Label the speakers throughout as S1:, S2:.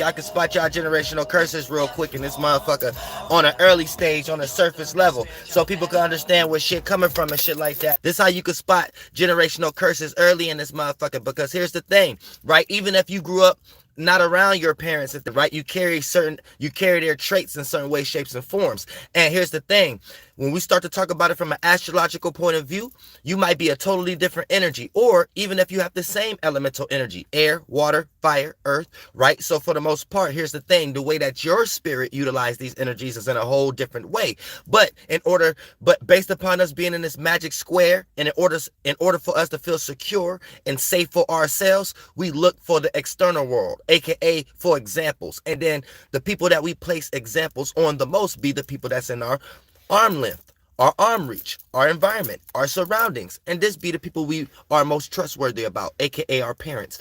S1: Y'all can spot y'all generational curses real quick in this motherfucker on an early stage, on a surface level, so people can understand where shit coming from and shit like that. This how you can spot generational curses early in this motherfucker, because here's the thing, right? Even if you grew up not around your parents, right? You carry their traits in certain ways, shapes, and forms. And here's the thing. When we start to talk about it from an astrological point of view, you might be a totally different energy. Or even if you have the same elemental energy, air, water, fire, earth, right? So for the most part, here's the thing. The way that your spirit utilizes these energies is in a whole different way. But based upon us being in this magic square, and in order for us to feel secure and safe for ourselves, we look for the external world, aka for examples. And then the people that we place examples on the most be the people that's in our arm length, our arm reach, our environment, our surroundings. And this be the people we are most trustworthy about, aka our parents.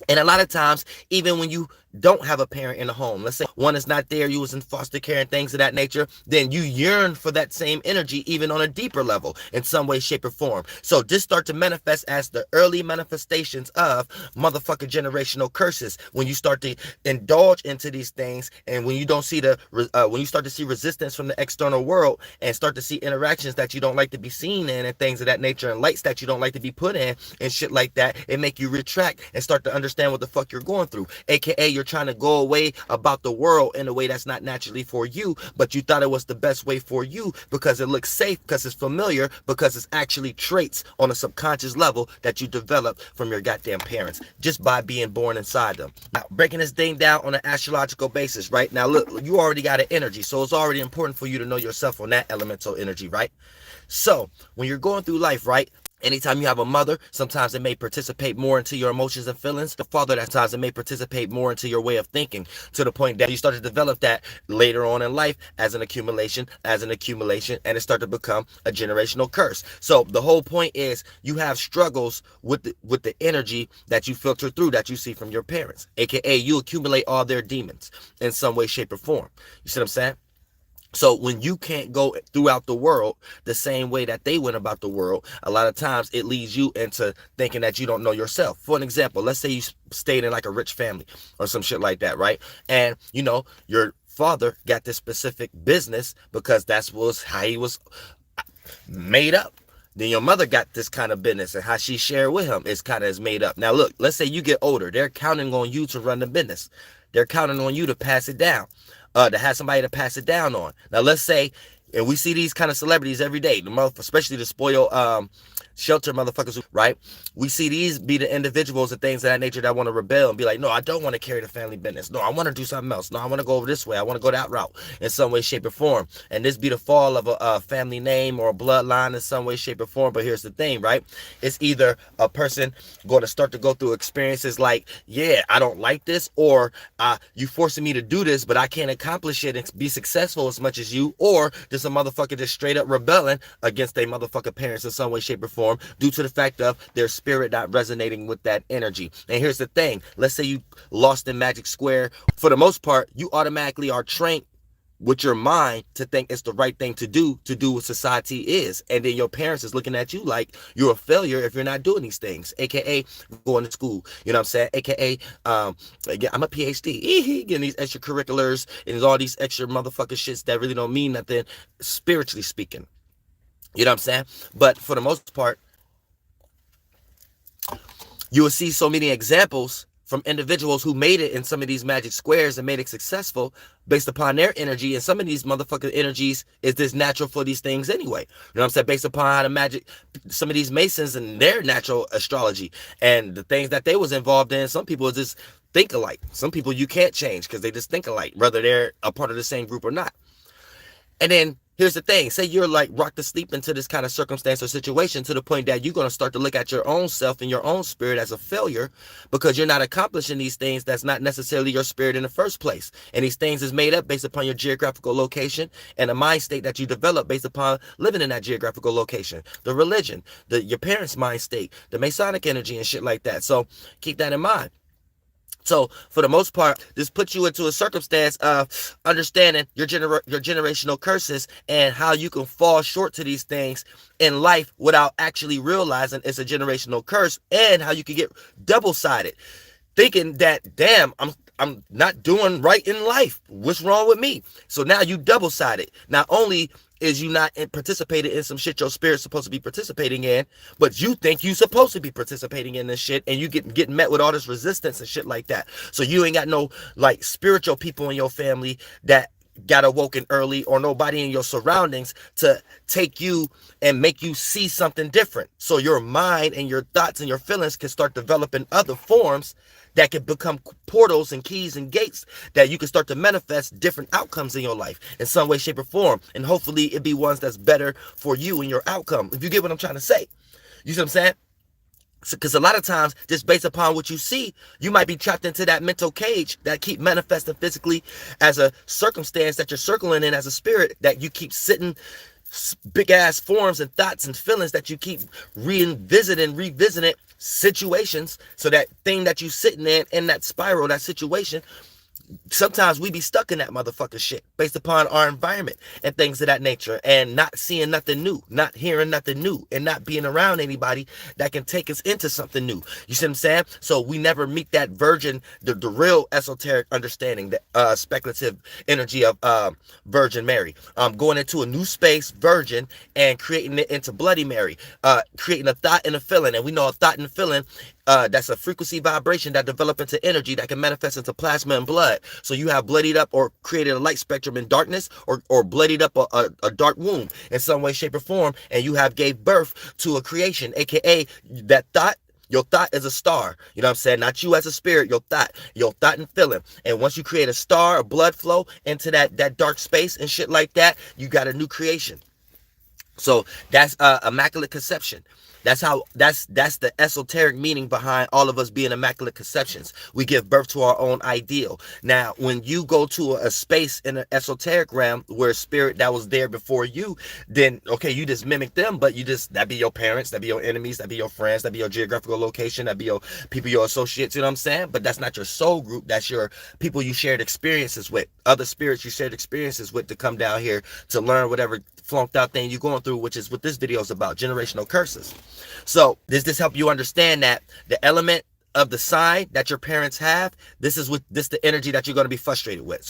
S1: And a lot of times, even when you don't have a parent in the home, let's say one is not there, you was in foster care and things of that nature, then you yearn for that same energy even on a deeper level in some way, shape, or form. So this start to manifest as the early manifestations of motherfucking generational curses. When you start to indulge into these things, and when you don't see when you start to see resistance from the external world, and start to see interactions that you don't like to be seen in and things of that nature, and lights that you don't like to be put in and shit like that, it make you retract and start to understand what the fuck you're going through, aka you're trying to go away about the world in a way that's not naturally for you, but you thought it was the best way for you because it looks safe, because it's familiar, because it's actually traits on a subconscious level that you developed from your goddamn parents just by being born inside them. Now, breaking this thing down on an astrological basis, right? Now, look, you already got an energy, so it's already important for you to know yourself on that elemental energy, right? So, when you're going through life, right? Anytime you have a mother, sometimes it may participate more into your emotions and feelings. The father, at times, it may participate more into your way of thinking, to the point that you start to develop that later on in life as an accumulation, and it starts to become a generational curse. So the whole point is you have struggles with the energy that you filter through, that you see from your parents, aka you accumulate all their demons in some way, shape, or form. You see what I'm saying? So when you can't go throughout the world the same way that they went about the world, a lot of times it leads you into thinking that you don't know yourself. For an example, let's say you stayed in like a rich family or some shit like that, right? And, you know, your father got this specific business because that's how he was made up. Then your mother got this kind of business, and how she shared with him is made up. Now, look, let's say you get older. They're counting on you to run the business. They're counting on you to pass it down. To have somebody to pass it down on. Now, let's say, and we see these kind of celebrities every day, especially the spoiled shelter motherfuckers, right? We see these be the individuals and things of that nature that want to rebel and be like, no, I don't want to carry the family business. No, I want to do something else. No, I want to go over this way. I want to go that route in some way, shape, or form. And this be the fall of a family name or a bloodline in some way, shape, or form. But here's the thing, right? It's either a person going to start to go through experiences like, yeah, I don't like this, or you forcing me to do this, but I can't accomplish it and be successful as much as you, or just a motherfucker just straight up rebelling against their motherfucking parents in some way, shape, or form, due to the fact of their spirit not resonating with that energy. And here's the thing. Let's say you lost in Magic Square. For the most part, you automatically are trained with your mind to think it's the right thing to do what society is. And then your parents is looking at you like you're a failure if you're not doing these things, aka going to school, you know what I'm saying, aka I'm a PhD, getting these extracurriculars and all these extra motherfucking shits that really don't mean nothing spiritually speaking, you know what I'm saying. But for the most part, you will see so many examples from individuals who made it in some of these magic squares and made it successful based upon their energy. And some of these motherfucking energies is this natural for these things anyway. You know what I'm saying? Based upon how some of these Masons and their natural astrology and the things that they was involved in, some people just think alike. Some people you can't change because they just think alike, whether they're a part of the same group or not. And then here's the thing. Say you're like rocked to sleep into this kind of circumstance or situation to the point that you're going to start to look at your own self and your own spirit as a failure because you're not accomplishing these things that's not necessarily your spirit in the first place. And these things is made up based upon your geographical location and a mind state that you develop based upon living in that geographical location. The religion, your parents' mind state, the Masonic energy and shit like that. So keep that in mind. So for the most part, this puts you into a circumstance of understanding your generational curses and how you can fall short to these things in life without actually realizing it's a generational curse, and how you can get double-sided thinking that, damn, I'm not doing right in life. What's wrong with me? So now you double-sided. Not only is you not participating in some shit your spirit's supposed to be participating in, but you think you supposed to be participating in this shit, and you getting met with all this resistance and shit like that. So you ain't got no like spiritual people in your family that got awoken early, or nobody in your surroundings to take you and make you see something different. So your mind and your thoughts and your feelings can start developing other forms that can become portals and keys and gates that you can start to manifest different outcomes in your life in some way, shape, or form. And hopefully it be ones that's better for you and your outcome. If you get what I'm trying to say. You see what I'm saying? Because a lot of times, just based upon what you see, you might be trapped into that mental cage that keep manifesting physically as a circumstance that you're circling in as a spirit, that you keep sitting big ass forms and thoughts and feelings that you keep revisiting situations. So that thing that you sitting in that spiral, that situation, sometimes we be stuck in that motherfucker shit based upon our environment and things of that nature, and not seeing nothing new, not hearing nothing new, and not being around anybody that can take us into something new. You see what I'm saying? So we never meet that virgin, the real esoteric understanding, the speculative energy of Virgin Mary. Going into a new space, virgin, and creating it into Bloody Mary, creating a thought and a feeling. And we know a thought and a feeling, that's a frequency vibration that develop into energy that can manifest into plasma and blood. So you have bloodied up or created a light spectrum in darkness, or bloodied up a dark womb in some way, shape, or form, and you have gave birth to a creation, aka that thought. Your thought is a star. You know what I'm saying? Not you as a spirit, your thought and feeling. And once you create a star, a blood flow into that dark space and shit like that, you got a new creation. So that's immaculate conception. That's the esoteric meaning behind all of us being immaculate conceptions. We give birth to our own ideal. Now, when you go to a space in an esoteric realm where a spirit that was there before you, then okay, you just mimic them, but that be your parents, that be your enemies, that be your friends, that be your geographical location, that be your people, your associates, you know what I'm saying? But that's not your soul group. That's your people you shared experiences with, other spirits you shared experiences with, to come down here to learn whatever flunked out thing you're going through, which is what this video is about, generational curses. So does this help you understand that the element of the sign that your parents have, this is the energy that you're going to be frustrated with?